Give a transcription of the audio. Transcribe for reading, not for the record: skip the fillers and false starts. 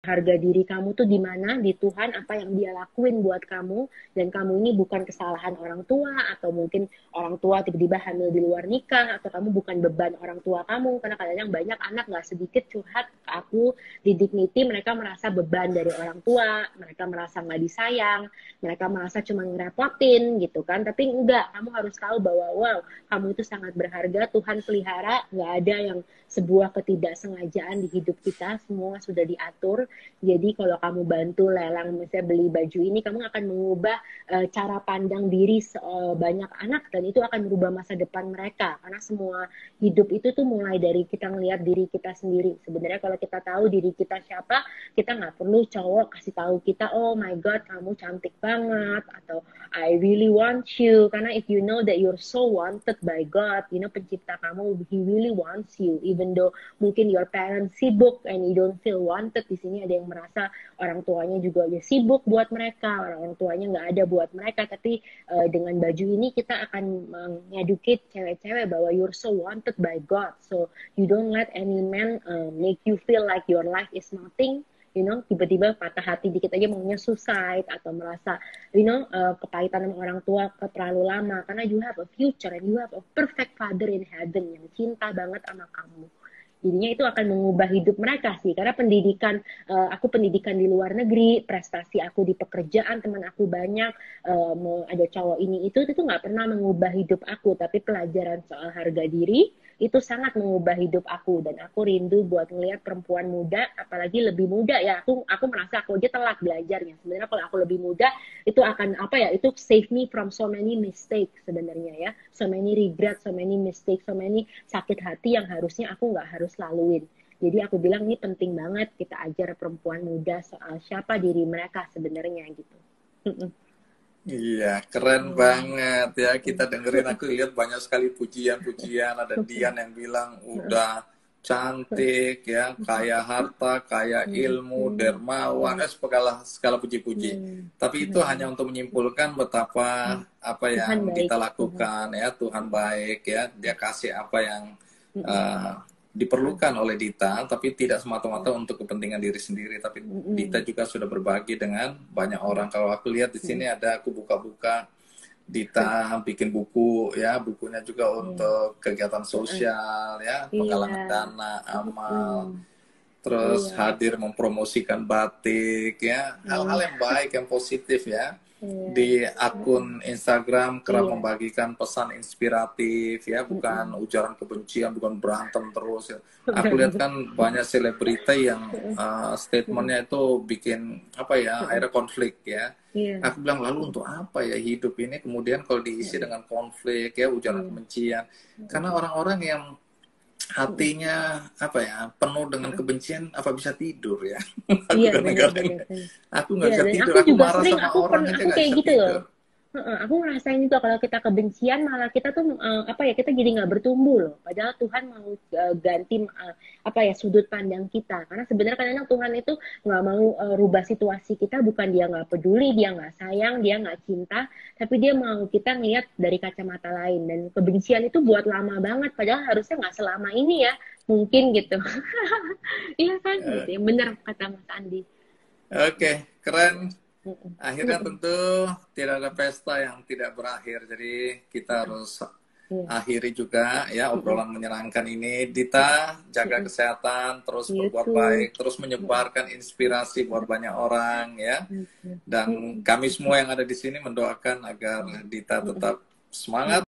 harga diri kamu tuh di mana, di Tuhan, apa yang dia lakuin buat kamu, dan kamu ini bukan kesalahan orang tua, atau mungkin orang tua tiba-tiba hamil di luar nikah, atau kamu bukan beban orang tua kamu. Karena kadang-kadang banyak anak gak sedikit curhat ke aku di Dignity, mereka merasa beban dari orang tua, mereka merasa gak disayang, mereka merasa cuma ngerepotin gitu kan. Tapi enggak, kamu harus tahu bahwa wow, kamu itu sangat berharga, Tuhan pelihara, gak ada yang sebuah ketidaksengajaan di hidup kita, semua sudah diatur. Jadi kalau kamu bantu lelang, misalnya beli baju ini, kamu akan mengubah cara pandang diri banyak anak, dan itu akan merubah masa depan mereka. Karena semua hidup itu tuh mulai dari kita ngelihat diri kita sendiri. Sebenarnya kalau kita tahu diri kita siapa, kita nggak perlu cowok kasih tahu kita, oh my god kamu cantik banget, atau I really want you. Karena if you know that you're so wanted by God, you know, pencipta kamu, He really wants you. Even though mungkin your parents sibuk and you don't feel wanted, di sini ada yang merasa orang tuanya juga udah sibuk buat mereka, orang tuanya nggak ada buat mereka. Tapi dengan baju ini kita akan educate cewek-cewek bahwa you're so wanted by God. So you don't let any man make you feel like your life is nothing. You know, tiba-tiba patah hati dikit aja maunya suicide, atau merasa, you know, kepahitan sama orang tua terlalu lama. Karena you have a future and you have a perfect father in heaven yang cinta banget sama kamu. Jadinya itu akan mengubah hidup mereka sih. Karena pendidikan, aku pendidikan di luar negeri, prestasi aku di pekerjaan, teman aku banyak, ada cowok ini itu nggak pernah mengubah hidup aku. Tapi pelajaran soal harga diri itu sangat mengubah hidup aku, dan aku rindu buat ngelihat perempuan muda, apalagi lebih muda ya. Aku merasa aku aja telat belajarnya. Sebenarnya kalau aku lebih muda itu akan apa ya? Itu save me from so many mistakes sebenarnya ya. So many regret, so many mistakes, so many sakit hati yang harusnya aku nggak harus laluin. Jadi aku bilang ini penting banget kita ajar perempuan muda soal siapa diri mereka sebenarnya gitu. Iya, keren banget ya. Kita dengerin, aku lihat banyak sekali pujian-pujian. Ada Dian yang bilang udah cantik ya, kaya harta, kaya ilmu, dermawan, segala segala puji-puji. Tapi itu hanya untuk menyimpulkan betapa apa Tuhan yang baik. Dita lakukan ya, Tuhan baik ya. Dia kasih apa yang diperlukan oleh Dita, tapi tidak semata-mata untuk kepentingan diri sendiri, tapi Dita juga sudah berbagi dengan banyak orang. Kalau aku lihat di sini ada, aku buka-buka, Dita bikin buku ya, bukunya juga untuk kegiatan sosial ya, penggalangan Iya. dana, amal, terus hadir mempromosikan batik ya, hal-hal yang baik, yang positif ya. Di akun Instagram kerap membagikan pesan inspiratif ya, bukan ujaran kebencian, bukan berantem terus ya. Aku lihat kan banyak selebriti yang statementnya itu bikin apa ya, akhirnya konflik ya. Aku bilang, lalu untuk apa ya hidup ini kemudian kalau diisi dengan konflik ya, ujaran kebencian. Karena orang-orang yang hatinya apa ya, penuh dengan kebencian, apa bisa tidur ya? Aku Iya, kadang-kadang benar-benar. aku nggak Iya, bisa dan tidur, aku aku juga marah sering, sama orang aja aku nggak kayak bisa gitu loh. tidur. Aku ngerasain itu kalau kita kebencian malah kita tuh apa ya, kita jadi nggak bertumbuh loh. Padahal Tuhan mau ganti apa ya, sudut pandang kita. Karena sebenarnya kadang-kadang Tuhan itu nggak mau rubah situasi kita, bukan dia nggak peduli, dia nggak sayang, dia nggak cinta, tapi dia mau kita ngeliat dari kacamata lain. Dan kebencian itu buat lama banget, padahal harusnya nggak selama ini ya, mungkin gitu. Iya kan, gitu. Yang benar kata Mas Andi. Oke, keren. Akhirnya tentu tidak ada pesta yang tidak berakhir, jadi kita harus akhiri juga ya obrolan menyenangkan ini. Dita, jaga kesehatan, terus berbuat baik, YouTube. terus menyebarkan inspirasi buat banyak orang ya. Dan kami semua yang ada di sini mendoakan agar Dita tetap semangat